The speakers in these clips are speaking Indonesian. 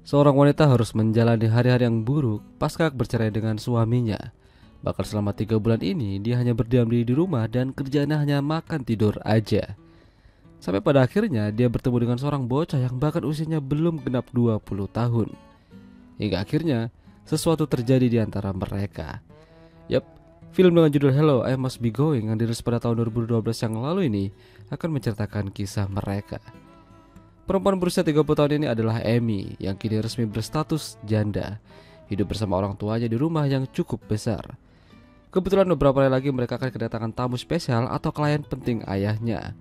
Seorang wanita harus menjalani hari-hari yang buruk pasca bercerai dengan suaminya. Bahkan selama 3 bulan ini dia hanya berdiam diri di rumah dan kerjanya hanya makan tidur aja. Sampai pada akhirnya dia bertemu dengan seorang bocah yang bahkan usianya belum genap 20 tahun. Hingga akhirnya sesuatu terjadi di antara mereka. Yap, film dengan judul Hello, I Must Be Going yang dirilis pada tahun 2012 yang lalu ini akan menceritakan kisah mereka. Perempuan berusia 30 tahun ini adalah Amy yang kini resmi berstatus janda, hidup bersama orang tuanya di rumah yang cukup besar. Kebetulan beberapa hari lagi mereka akan kedatangan tamu spesial atau klien penting ayahnya.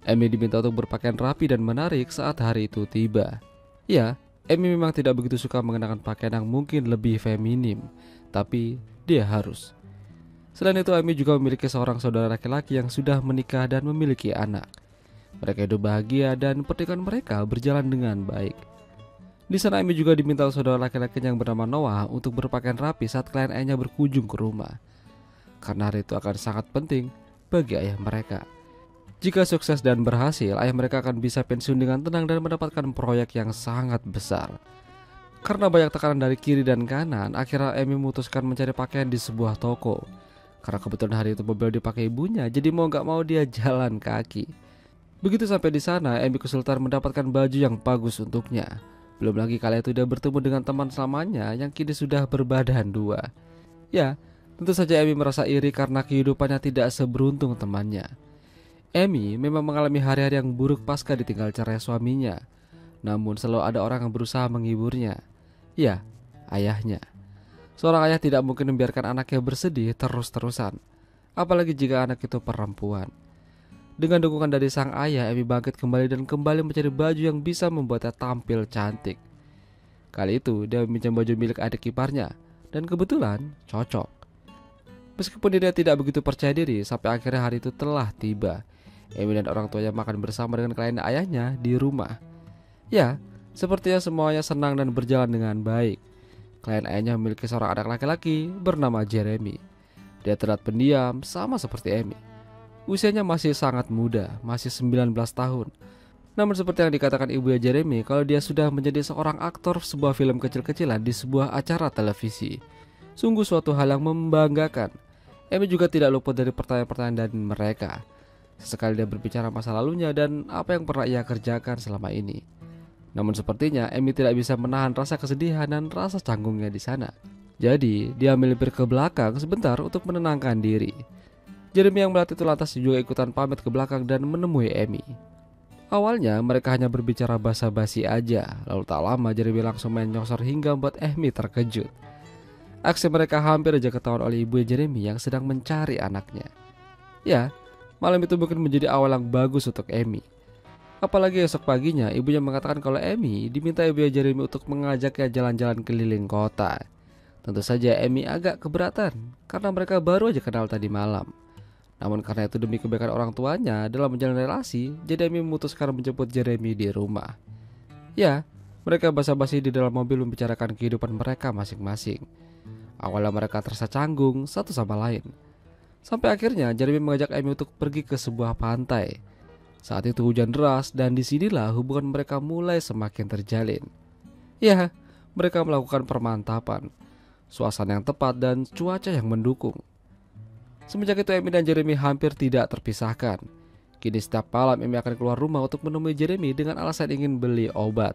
Amy diminta untuk berpakaian rapi dan menarik saat hari itu tiba. Ya, Amy memang tidak begitu suka mengenakan pakaian yang mungkin lebih feminim, tapi dia harus. Selain itu, Amy juga memiliki seorang saudara laki-laki yang sudah menikah dan memiliki anak. Mereka hidup bahagia dan pernikahan mereka berjalan dengan baik. Di sana Amy juga diminta saudara laki-laki yang bernama Noah untuk berpakaian rapi saat klien ayahnya berkunjung ke rumah. Karena hari itu akan sangat penting bagi ayah mereka. Jika sukses dan berhasil, ayah mereka akan bisa pensiun dengan tenang dan mendapatkan proyek yang sangat besar. Karena banyak tekanan dari kiri dan kanan, akhirnya Amy memutuskan mencari pakaian di sebuah toko. Karena kebetulan hari itu mobil dipakai ibunya, jadi mau gak mau dia jalan kaki. Begitu sampai di sana, Amy kesulitan mendapatkan baju yang bagus untuknya. Belum lagi kala itu dia bertemu dengan teman selamanya yang kini sudah berbadan dua. Ya, tentu saja Amy merasa iri karena kehidupannya tidak seberuntung temannya. Amy memang mengalami hari-hari yang buruk pasca ditinggal cerai suaminya. Namun selalu ada orang yang berusaha menghiburnya. Ya, ayahnya. Seorang ayah tidak mungkin membiarkan anaknya bersedih terus-terusan, apalagi jika anak itu perempuan. Dengan dukungan dari sang ayah, Amy bangkit kembali dan kembali mencari baju yang bisa membuatnya tampil cantik. Kali itu dia meminjam baju milik adik iparnya dan kebetulan cocok. Meskipun dia tidak begitu percaya diri, sampai akhirnya hari itu telah tiba. Amy dan orang tuanya makan bersama dengan klien ayahnya di rumah. Ya, sepertinya semuanya senang dan berjalan dengan baik. Klien ayahnya memiliki seorang anak laki-laki bernama Jeremy. Dia terlihat pendiam sama seperti Amy. Usianya masih sangat muda, masih 19 tahun. Namun seperti yang dikatakan ibunya Jeremy, kalau dia sudah menjadi seorang aktor sebuah film kecil-kecilan di sebuah acara televisi. Sungguh suatu hal yang membanggakan. Amy juga tidak luput dari pertanyaan-pertanyaan dari mereka. Sesekali dia berbicara masa lalunya dan apa yang pernah ia kerjakan selama ini. Namun sepertinya Amy tidak bisa menahan rasa kesedihan dan rasa canggungnya di sana. Jadi dia melipir ke belakang sebentar untuk menenangkan diri. Jeremy yang melihat itu lantas juga ikutan pamit ke belakang dan menemui Amy. Awalnya mereka hanya berbicara basa-basi aja, lalu tak lama Jeremy langsung main nyosor hingga membuat Amy terkejut. Aksi mereka hampir aja ketahuan oleh ibu Jeremy yang sedang mencari anaknya. Ya, malam itu mungkin menjadi awal yang bagus untuk Amy. Apalagi esok paginya ibunya mengatakan kalau Amy diminta ibu Jeremy untuk mengajaknya jalan-jalan keliling kota. Tentu saja Amy agak keberatan karena mereka baru aja kenal tadi malam. Namun karena itu demi kebaikan orang tuanya dalam menjalin relasi, jadi Amy memutuskan menjemput Jeremy di rumah. Ya, mereka basa-basi di dalam mobil membicarakan kehidupan mereka masing-masing. Awalnya mereka terasa canggung satu sama lain. Sampai akhirnya Jeremy mengajak Amy untuk pergi ke sebuah pantai. Saat itu hujan deras dan disinilah hubungan mereka mulai semakin terjalin. Ya, mereka melakukan permantapan. Suasana yang tepat dan cuaca yang mendukung. Semenjak itu Amy dan Jeremy hampir tidak terpisahkan. Kini setiap malam Amy akan keluar rumah untuk menemui Jeremy dengan alasan ingin beli obat.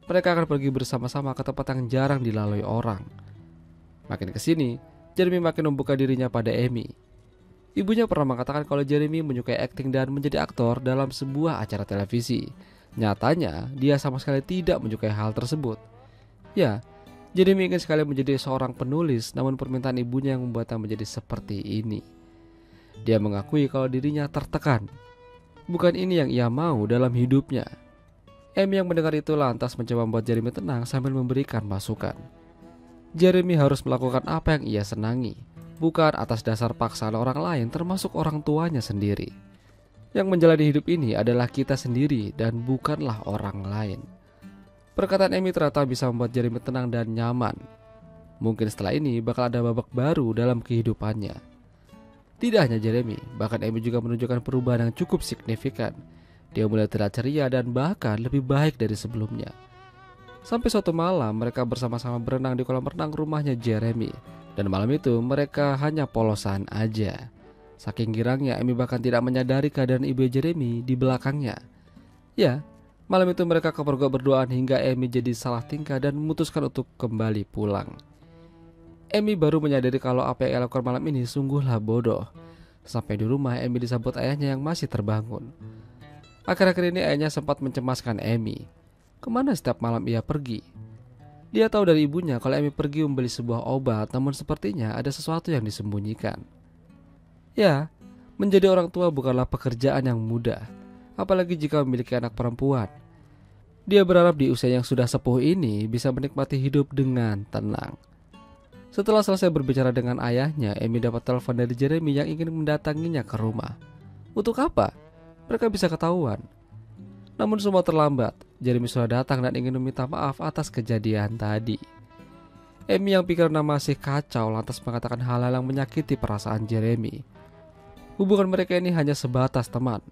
Mereka akan pergi bersama-sama ke tempat yang jarang dilalui orang. Makin kesini, Jeremy makin membuka dirinya pada Amy. Ibunya pernah mengatakan kalau Jeremy menyukai akting dan menjadi aktor dalam sebuah acara televisi. Nyatanya, dia sama sekali tidak menyukai hal tersebut. Ya, Jeremy ingin sekali menjadi seorang penulis, namun permintaan ibunya yang membuatnya menjadi seperti ini. Dia mengakui kalau dirinya tertekan. Bukan ini yang ia mau dalam hidupnya. Amy yang mendengar itu lantas mencoba membuat Jeremy tenang sambil memberikan masukan. Jeremy harus melakukan apa yang ia senangi, bukan atas dasar paksaan orang lain termasuk orang tuanya sendiri. Yang menjalani hidup ini adalah kita sendiri dan bukanlah orang lain. Perkataan Amy ternyata bisa membuat Jeremy tenang dan nyaman. Mungkin setelah ini bakal ada babak baru dalam kehidupannya. Tidak hanya Jeremy, bahkan Amy juga menunjukkan perubahan yang cukup signifikan. Dia mulai terlihat ceria dan bahkan lebih baik dari sebelumnya. Sampai suatu malam mereka bersama-sama berenang di kolam renang rumahnya Jeremy. Dan malam itu mereka hanya polosan aja. Saking girangnya, Amy bahkan tidak menyadari keadaan ibu Jeremy di belakangnya. Ya, malam itu mereka kepergok berduaan hingga Amy jadi salah tingkah dan memutuskan untuk kembali pulang. Amy baru menyadari kalau apa yang ia lakukan malam ini sungguhlah bodoh. Sampai di rumah, Amy disambut ayahnya yang masih terbangun. Akhir-akhir ini ayahnya sempat mencemaskan Amy. Kemana setiap malam ia pergi? Dia tahu dari ibunya kalau Amy pergi membeli sebuah obat, namun sepertinya ada sesuatu yang disembunyikan. Ya, menjadi orang tua bukanlah pekerjaan yang mudah, apalagi jika memiliki anak perempuan. Dia berharap di usia yang sudah sepuh ini bisa menikmati hidup dengan tenang. Setelah selesai berbicara dengan ayahnya, Amy dapat telepon dari Jeremy yang ingin mendatanginya ke rumah. Untuk apa? Mereka bisa ketahuan. Namun semua terlambat. Jeremy sudah datang dan ingin meminta maaf atas kejadian tadi. Amy yang pikirannya masih kacau lantas mengatakan hal-hal yang menyakiti perasaan Jeremy. Hubungan mereka ini hanya sebatas teman.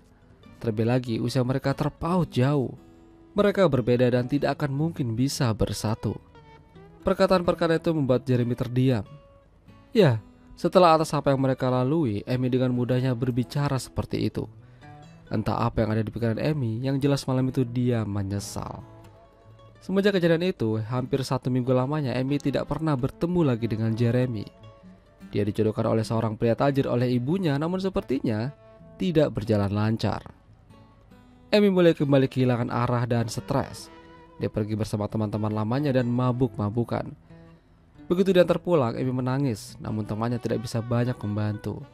Terlebih lagi usia mereka terpaut jauh. Mereka berbeda dan tidak akan mungkin bisa bersatu. Perkataan-perkataan itu membuat Jeremy terdiam. Ya, setelah atas apa yang mereka lalui, Amy dengan mudahnya berbicara seperti itu. Entah apa yang ada di pikiran Amy, yang jelas malam itu dia menyesal. Semenjak kejadian itu, hampir 1 minggu lamanya Amy tidak pernah bertemu lagi dengan Jeremy. Dia dijodohkan oleh seorang pria tajir oleh ibunya, namun sepertinya tidak berjalan lancar. Amy mulai kembali kehilangan arah dan stres. Dia pergi bersama teman-teman lamanya dan mabuk-mabukan. Begitu dia terpulang, Amy menangis, namun temannya tidak bisa banyak membantu.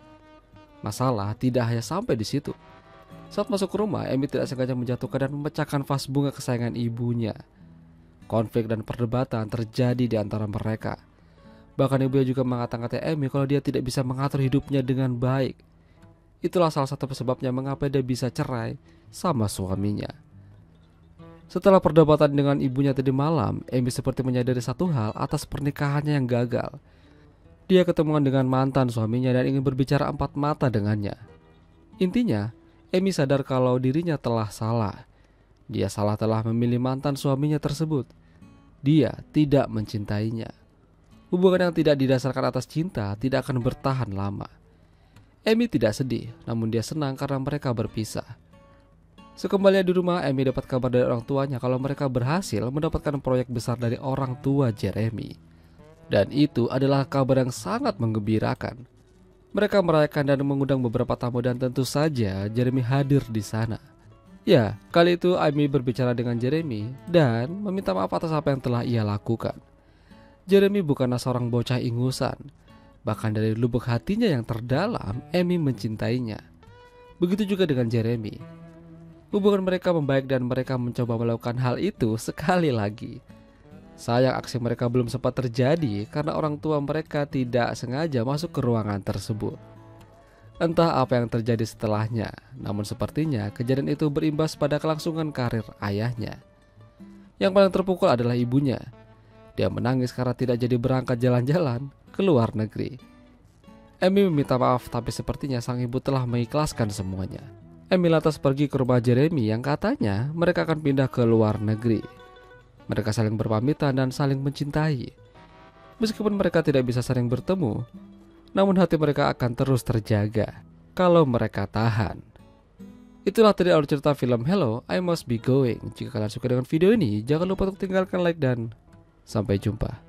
Masalah tidak hanya sampai di situ. Saat masuk ke rumah, Amy tidak sengaja menjatuhkan dan memecahkan vas bunga kesayangan ibunya. Konflik dan perdebatan terjadi di antara mereka. Bahkan ibunya juga mengata-ngatai Amy kalau dia tidak bisa mengatur hidupnya dengan baik. Itulah salah satu sebabnya mengapa dia bisa cerai sama suaminya. Setelah perdebatan dengan ibunya tadi malam, Amy seperti menyadari satu hal atas pernikahannya yang gagal. Dia ketemuan dengan mantan suaminya dan ingin berbicara empat mata dengannya. Intinya, Amy sadar kalau dirinya telah salah. Dia salah telah memilih mantan suaminya tersebut. Dia tidak mencintainya. Hubungan yang tidak didasarkan atas cinta tidak akan bertahan lama. Amy tidak sedih, namun dia senang karena mereka berpisah. Sekembalinya di rumah, Amy dapat kabar dari orang tuanya kalau mereka berhasil mendapatkan proyek besar dari orang tua Jeremy. Dan itu adalah kabar yang sangat menggembirakan. Mereka merayakan dan mengundang beberapa tamu dan tentu saja Jeremy hadir di sana. Ya, kali itu Amy berbicara dengan Jeremy dan meminta maaf atas apa yang telah ia lakukan. Jeremy bukanlah seorang bocah ingusan. Bahkan dari lubuk hatinya yang terdalam, Amy mencintainya. Begitu juga dengan Jeremy. Hubungan mereka membaik dan mereka mencoba melakukan hal itu sekali lagi. Sayang aksi mereka belum sempat terjadi karena orang tua mereka tidak sengaja masuk ke ruangan tersebut. Entah apa yang terjadi setelahnya, namun sepertinya kejadian itu berimbas pada kelangsungan karir ayahnya. Yang paling terpukul adalah ibunya. Dia menangis karena tidak jadi berangkat jalan-jalan ke luar negeri. Amy meminta maaf, tapi sepertinya sang ibu telah mengikhlaskan semuanya. Amy lantas pergi ke rumah Jeremy yang katanya mereka akan pindah ke luar negeri. Mereka saling berpamitan dan saling mencintai. Meskipun mereka tidak bisa sering bertemu, namun hati mereka akan terus terjaga kalau mereka tahan. Itulah tadi alur cerita film Hello, I Must Be Going. Jika kalian suka dengan video ini, jangan lupa untuk tinggalkan like dan sampai jumpa.